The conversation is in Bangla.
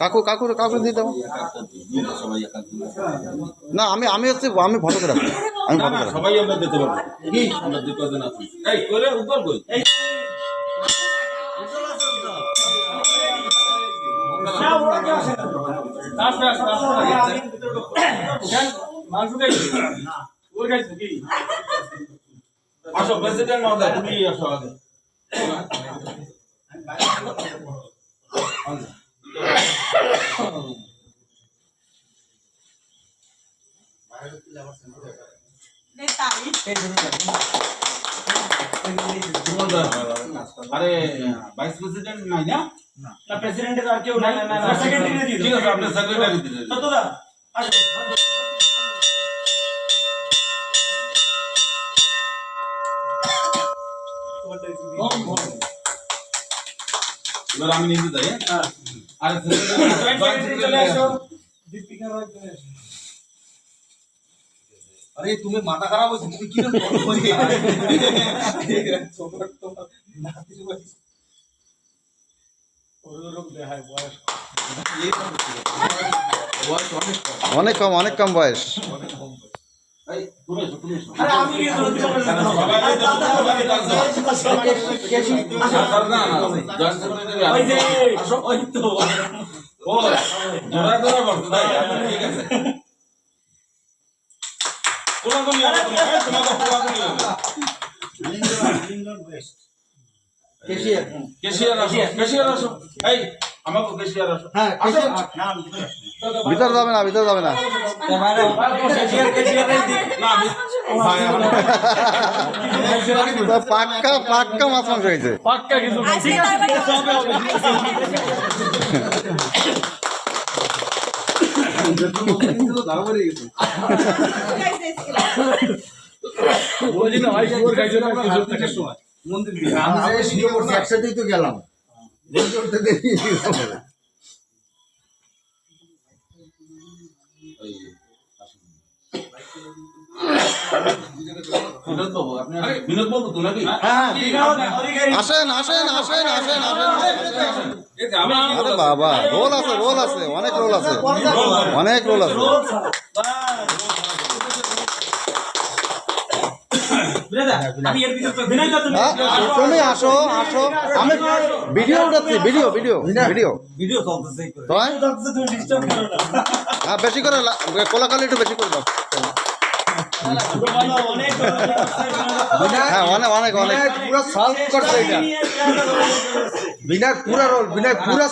কাকু কাকু কাকু দিয়ে দাও না আমি হচ্ছে আমি ফটোগ্রাফার আমি ফটোগ্রাফার সবাই আমরা দিতে পারবো কি আমরা দুই পাঁচজন আছি এই করে উপর কই আসো প্রেসিডেন্ট মহোদয় তুমি আসো আগে আরে ভাইস প্রেসিডেন্ট নাই না না প্রেসিডেন্টের আর কেউ নাই না সেক্রেটারি দিন ঠিক আছে আপনি সেক্রেটারি দিন সত্যদা আসো এবার আমি নিতে যাই হ্যাঁ আরে সেক্রেটারি চলে আসো দীপিকা রায় চলে আসো अरे तुम्हें माथा खराब हो तुम्हें क्यों অনেক কম বয়স আরে আমি কি বলতে ওই যে ওই তো ও জোড়া জোড়া বলতে তাই ঠিক আছে কোলাগুলি হবে তোমাকে কোলাগুলি হবে কেশিয়ার আসো এই আমাকে কেশিয়ার আসো হ্যাঁ ভিতরে যাবে না পাক্কা মাছ মাংস হয়েছে পাক্কা কিছু ঠিক একসাথেই তো গেলাম বিনোদ বাবু তো নাকি আসেন আরে বাবা রোল আছে অনেক রোল আছে তুমি আসো আমি ভিডিও উঠাচ্ছি ভিডিও হ্যাঁ বেশি করে কোলাকালি একটু বেশি করে দাও হ্যাঁ অনেক পুরো সলভ করছে এটা বিনায়ক পুরা রোল বিনায়ক পুরা